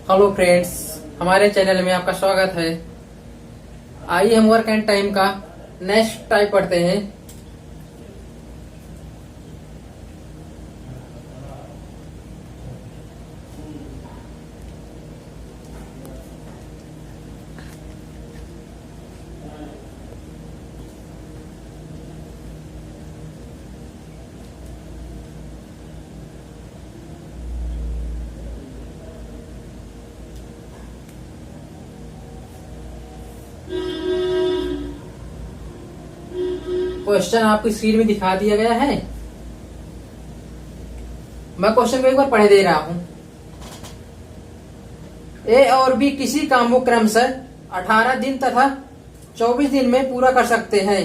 Hello friends, हमारे channel में आपका स्वागत है। आइए हम वर्क एंड टाइम का नेक्स्ट टाइप पढ़ते हैं। क्वेश्चन आपको स्क्रीन में दिखा दिया गया है। मैं क्वेश्चन को एक बार पढ़े दे रहा हूं। ए और बी किसी काम को क्रमशः 18 दिन तथा 24 दिन में पूरा कर सकते हैं,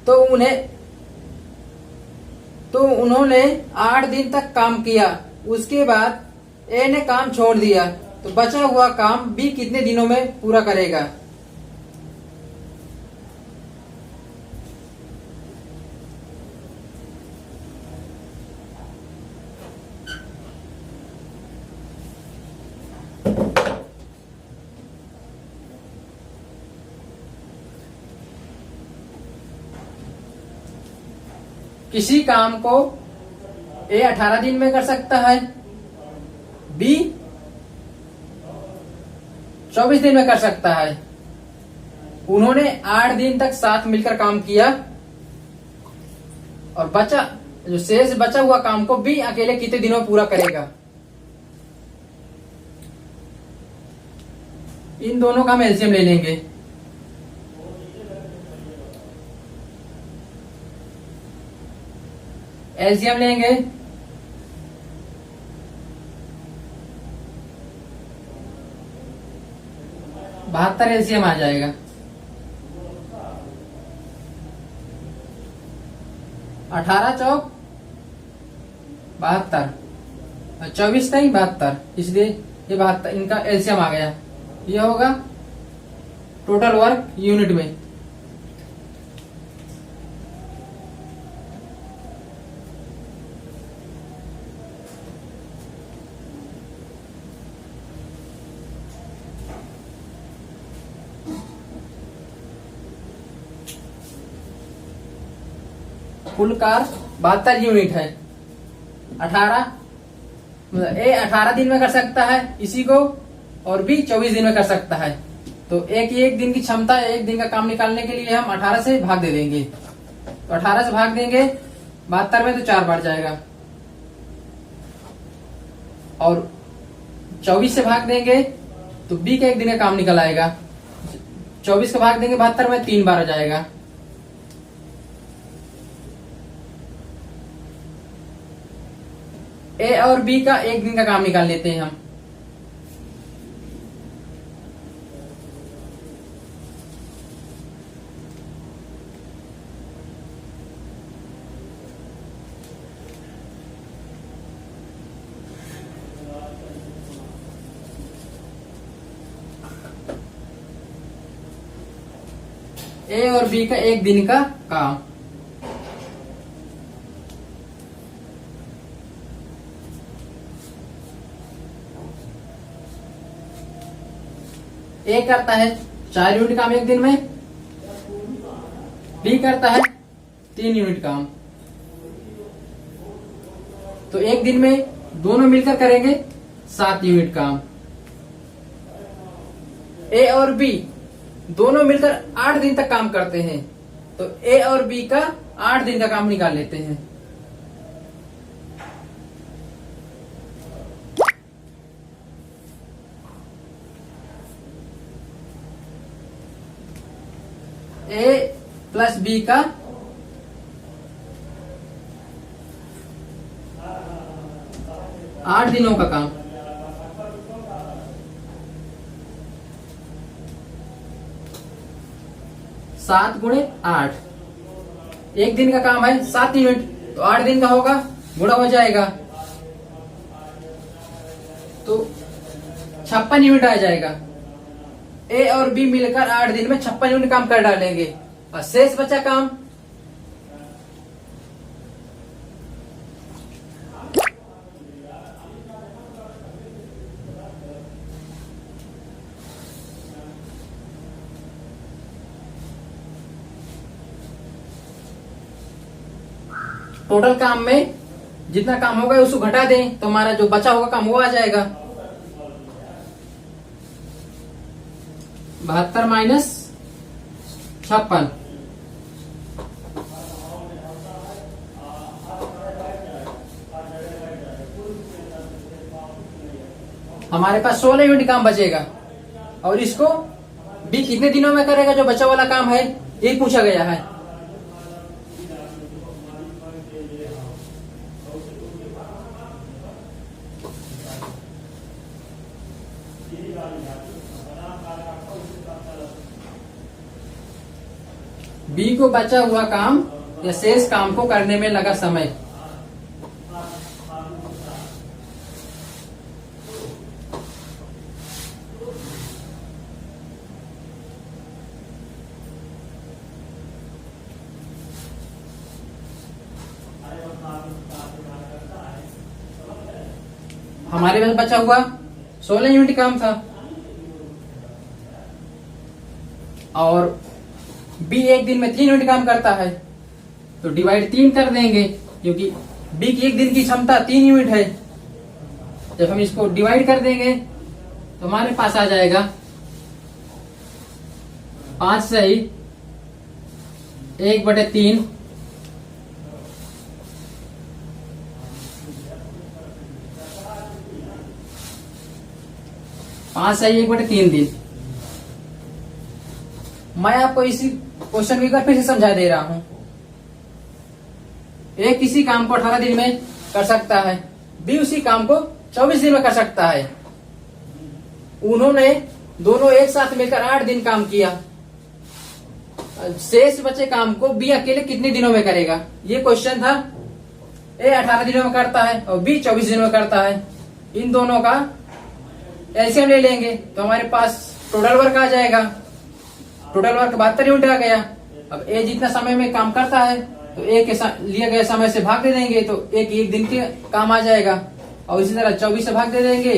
तो उन्होंने 8 दिन तक काम किया। उसके बाद ए ने काम छोड़ दिया, तो बचा हुआ काम बी कितने दिनों में पूरा करेगा। किसी काम को ए 18 दिन में कर सकता है, बी 24 दिन में कर सकता है। उन्होंने 8 दिन तक साथ मिलकर काम किया और शेष बचा हुआ काम को बी अकेले कितने दिनों में पूरा करेगा। इन दोनों का हम एलसीएम ले लेंगे। एलसीएम लेंगे 72 एलसीएम आ जाएगा। 18 चौक 72, 24 नहीं 72, इसलिए ये 72 इनका एलसीएम आ गया। ये होगा टोटल वर्क यूनिट में। कुल कार 72 यूनिट है। 18 ए 18 दिन में कर सकता है इसी को, और बी 24 दिन में कर सकता है। तो एक दिन की क्षमता, एक दिन का काम निकालने के लिए हम 18 से भाग दे देंगे। तो 18 से भाग देंगे 72 में, तो 4 बढ़ जाएगा। और 24 से भाग देंगे तो बी का एक दिन का काम निकल आएगा। 24 का भाग देंगे 72 में, 3 बार हो जाएगा। ए और बी का एक दिन का काम निकाल लेते हैं हम। ए और बी का एक दिन का काम। ए करता है 4 यूनिट काम एक दिन में, बी करता है 3 यूनिट काम। तो एक दिन में दोनों मिलकर करेंगे 7 यूनिट काम। ए और बी दोनों मिलकर 8 दिन तक काम करते हैं, तो ए और बी का 8 दिन का काम निकाल लेते हैं। ए प्लस बी का 8 दिनों का काम। सात गुणे 8, एक दिन का काम है 7 यूनिट, तो 8 दिन का होगा, गुणा हो जाएगा तो 56 यूनिट आ जाएगा। ए और बी मिलकर 8 दिन में 56 यूनिट काम कर डालेंगे, और शेष बचा काम टोटल काम में जितना काम होगा उसको घटा दें तो हमारा जो बचा होगा काम वो आ जाएगा। 72 माइनस 56, हमारे पास 16 यूनिट काम बचेगा। और इसको बी कितने दिनों में करेगा जो बचा वाला काम है ये पूछा गया है। बी को बचा हुआ काम या शेष काम को करने में लगा समय। हमारे पास बचा हुआ 16 यूनिट काम था और बी एक दिन में 3 यूनिट काम करता है तो डिवाइड 3 कर देंगे क्योंकि बी की एक दिन की क्षमता 3 यूनिट है। जब हम इसको डिवाइड कर देंगे तो हमारे पास आ जाएगा 5 सही 1/3 5 सही 1/3 दिन। मैं आपको इसी क्वेश्चन को एक बार फिर से समझा दे रहा हूं। ए किसी काम को 18 दिन में कर सकता है, बी उसी काम को 24 दिन में कर सकता है। उन्होंने दोनों एक साथ मिलकर 8 दिन काम किया। शेष बचे काम को बी अकेले कितने दिनों में करेगा ये क्वेश्चन था। ए 18 दिनों में करता है और बी 24 दिनों में करता है। इन दोनों का एलसीएम ले लेंगे तो हमारे पास टोटल वर्क आ जाएगा। टोटल वर्क 72 यूनिट आ गया। अब ए जितना समय में काम करता है तो ए के लिए गए समय से भाग दे देंगे तो ए की एक दिन के काम आ जाएगा और इसी तरह 24 से भाग दे देंगे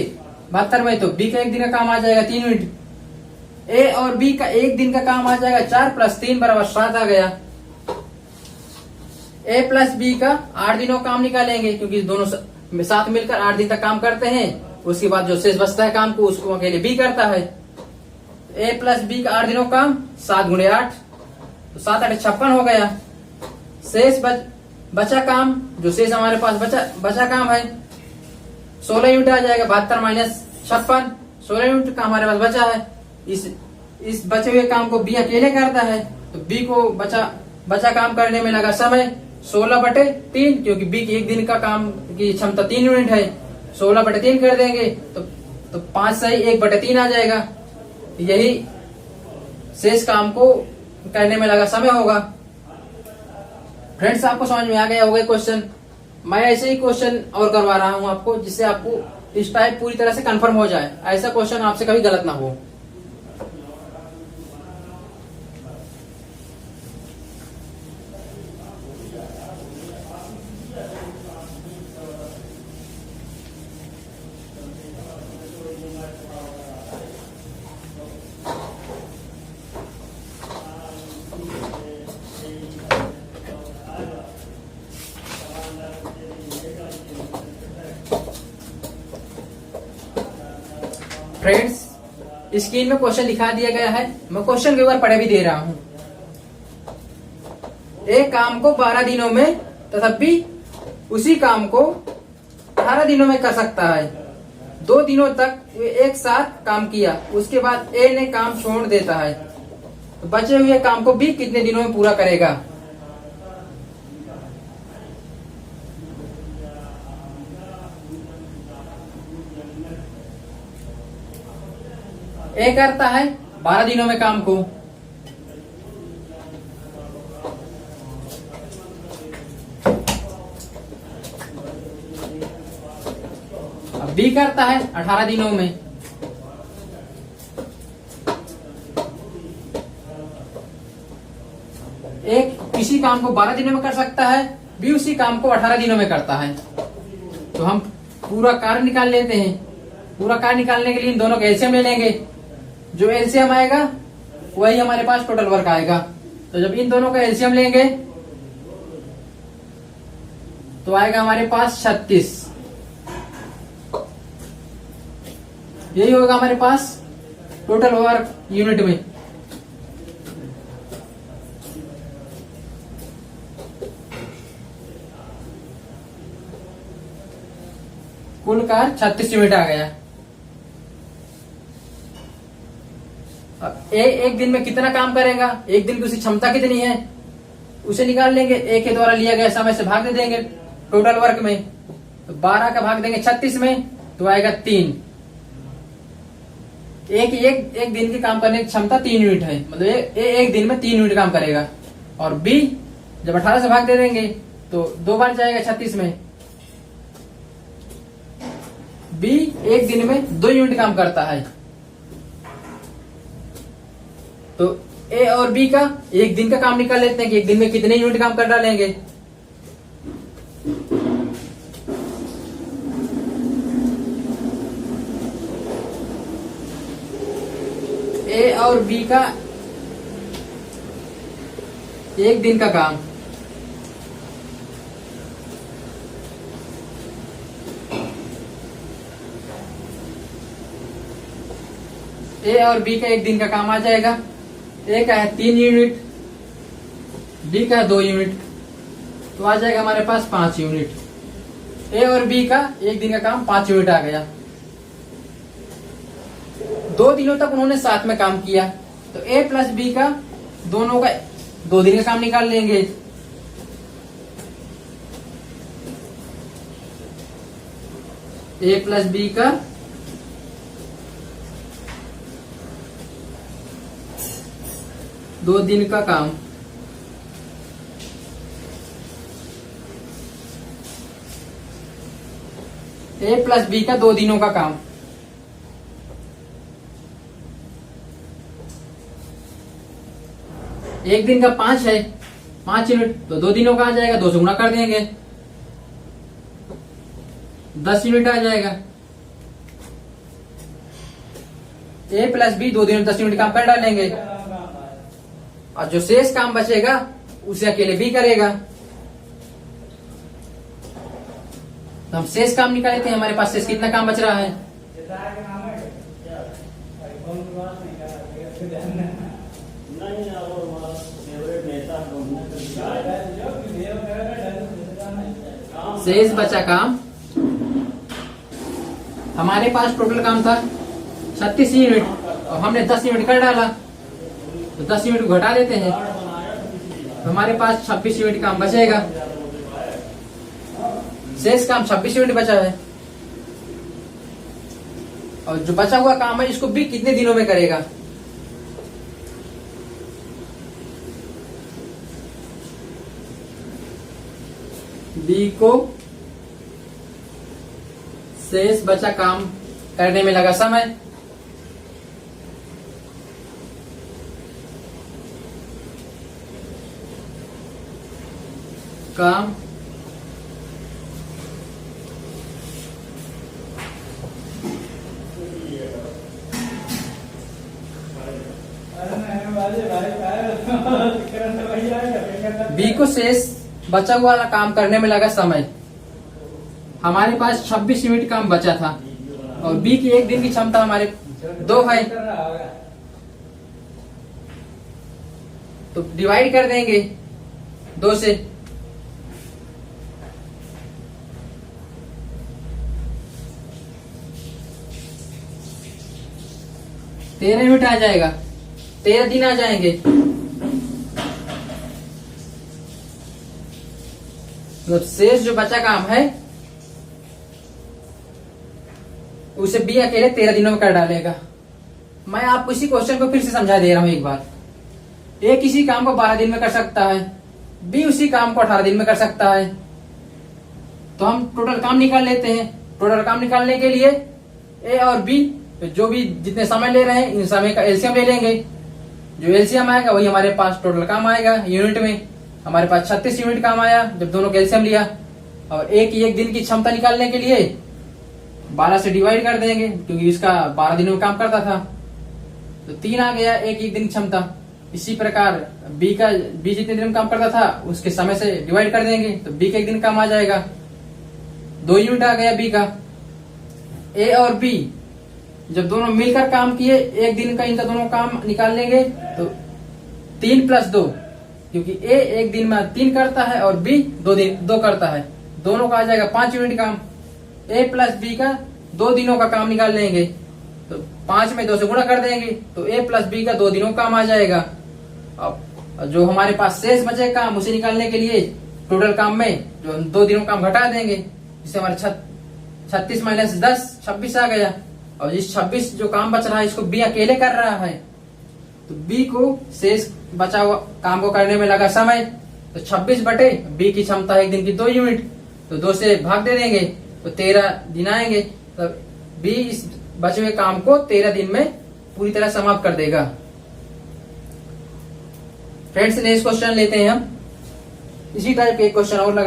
72 में तो बी का एक दिन का काम आ जाएगा 3 यूनिट। ए और बी का एक दिन का काम आ जाएगा 4 + 3 = 7 आ गया। ए प्लस बी का 8 दिनों काम निकालेंगे क्योंकि दोनों साथ मिलकर 8 दिन तक काम करते हैं। उसके बाद जो शेष बचता है काम को उसको अकेले बी करता है। ए प्लस बी का 8 दिनों काम 7 × 8 तो 7 × 8 = 56 हो गया। शेष बचा काम जो शेष हमारे पास बचा काम है 16 यूनिट आ जाएगा। 72 माइनस 56 16 यूनिट का हमारे पास बचा है। इस बचे हुए काम को बी अकेले करता है तो बी को बचा काम करने में लगा समय 16/3 क्योंकि बी की एक दिन का काम की क्षमता 3 यूनिट है। 16/3 कर देंगे तो 5 सही 1/3 आ जाएगा। यही शेष काम को करने में लगा समय होगा। फ्रेंड्स आपको समझ में आ गया होगा क्वेश्चन। मैं ऐसे ही क्वेश्चन और करवा रहा हूं आपको जिससे आपको इस टाइप पूरी तरह से कंफर्म हो जाए। ऐसा क्वेश्चन आपसे कभी गलत ना हो। फ्रेंड्स स्क्रीन में क्वेश्चन दिखा दिया गया है। मैं क्वेश्चन के ऊपर पढ़े भी दे रहा हूं। एक काम को 12 दिनों में तथा बी उसी काम को 18 दिनों में कर सकता है। 2 दिनों तक वे एक साथ काम किया, उसके बाद ए ने काम छोड़ देता है तो बचे हुए काम को बी कितने दिनों में पूरा करेगा। ए करता है 12 दिनों में काम को, अब बी करता है 18 दिनों में। एक किसी काम को 12 दिनों में कर सकता है, बी उसी काम को 18 दिनों में करता है। तो हम पूरा कार्य निकाल लेते हैं। पूरा कार्य निकालने के लिए इन दोनों का एलसीएम ले लेंगे। जो एलसीएम आएगा वही हमारे पास टोटल वर्क आएगा। तो जब इन दोनों का एलसीएम लेंगे तो आएगा हमारे पास 36। यही होगा हमारे पास टोटल वर्क यूनिट में। कुल कार्य 36 यूनिट आ गया। अब एक दिन में कितना काम करेगा, एक दिन की उसकी क्षमता कितनी है उसे निकाल लेंगे। ए के द्वारा लिया गया समय से भाग दे देंगे टोटल वर्क में। तो 12 का भाग देंगे 36 में तो आएगा 3। एक दिन के काम करने की क्षमता 3 यूनिट है, मतलब एक दिन में 3 यूनिट काम करेगा। और बी जब 18 से भाग दे देंगे तो 2 बार जाएगा 36 में। बी एक दिन में 2 यूनिट काम करता है। तो ए और बी का एक दिन का काम निकाल लेते हैं कि एक दिन में कितने यूनिट काम कर डालेंगे। ए और बी का एक दिन का काम ए और बी का एक दिन का काम आ जाएगा। ए का है 3 यूनिट, बी का है 2 यूनिट, तो आ जाएगा हमारे पास 5 यूनिट। ए और बी का एक दिन का काम 5 यूनिट आ गया। 2 दिनों तक उन्होंने साथ में काम किया, तो ए प्लस बी का दोनों का 2 दिन का काम निकाल लेंगे। ए प्लस बी का 2 दिन का काम। ए प्लस बी का 2 दिनों का काम। एक दिन का 5 है, 5 यूनिट, तो 2 दिनों का आ जाएगा। 2 से गुणा कर देंगे, 10 यूनिट आ जाएगा। ए प्लस बी 2 दिनों में 10 यूनिट काम कर डालेंगे, और जो शेष काम बचेगा उसे अकेले बी करेगा। तो हम शेष काम निकाल लेते हैं। हमारे पास शेष कितना काम बच रहा है, शेष बचा काम। हमारे पास टोटल काम था 36 यूनिट और हमने 10 यूनिट कर डाला, तो 10 यूनिट घटा देते हैं, तो हमारे पास 26 यूनिट काम बचेगा। शेष काम 26 यूनिट बचा है, और जो बचा हुआ काम है इसको बी कितने दिनों में करेगा। बी को शेष बचा काम करने में लगा समय, काम बी को शेष बचा हुआ वाला काम करने में लगा समय। हमारे पास 26 यूनिट काम बचा था, और बी की एक दिन की क्षमता हमारे 2 है, तो डिवाइड कर देंगे 2 से। तेरह यूनिट आ जाएगा, 13 दिन आ जाएंगे। मतलब शेष जो बचा काम है उसे बी अकेले 13 दिनों में कर डालेगा। मैं आपको इसी क्वेश्चन को फिर से समझा दे रहा हूं एक बार। ए किसी काम को 12 दिन में कर सकता है, बी उसी काम को 18 दिन में कर सकता है। तो हम टोटल काम निकाल लेते हैं। टोटल काम निकालने के लिए ए और बी जो भी जितने समय ले रहे हैं इन समय का एलसीएम ले लेंगे। जो एलसीएम आएगा वही हमारे पास टोटल काम आएगा यूनिट में। हमारे पास 36 यूनिट काम आया जब दोनों का एलसीएम लिया। और एक दिन की क्षमता निकालने के लिए 12 से डिवाइड कर देंगे, क्योंकि इसका 12 दिनों में काम करता था, तो 3 आ गया एक दिन की क्षमता। इसी प्रकार बी जितने दिन काम करता था उसके समय से डिवाइड कर देंगे तो बी का 1 दिन काम आ जाएगा। 2 यूनिट आ गया बी का। ए और बी जब दोनों मिलकर काम किए 1 दिन का इनका दोनों काम निकाल लेंगे तो 3 + 2, क्योंकि ए 1 दिन में 3 करता है और बी 2 करता है, दोनों का आ जाएगा 5 यूनिट काम। ए + बी का 2 दिनों का काम निकाल लेंगे तो 5 में 2 से गुणा कर देंगे तो ए + बी का 2 दिनों का काम आ जाएगा। अब जो हमारे पास शेष बचे काम उसे निकालने के लिए टोटल काम में जो 2 दिनों काम घटा देंगे, जिससे हमारे 36 - 10 26 आ गया। और इस 26 जो काम बच रहा है इसको बी अकेले कर रहा है तो बी को शेष बचा हुआ काम को करने में लगा समय तो 26 बटे बी की क्षमता है 1 दिन की 2 यूनिट, तो 2 से भाग दे देंगे तो 13 दिन आएंगे। तो बी इस बचे हुए काम को 13 दिन में पूरी तरह समाप्त कर देगा। फ्रेंड्स नेक्स्ट क्वेश्चन लेते हैं हम। इसी टाइप के एक क्वेश्चन और लगा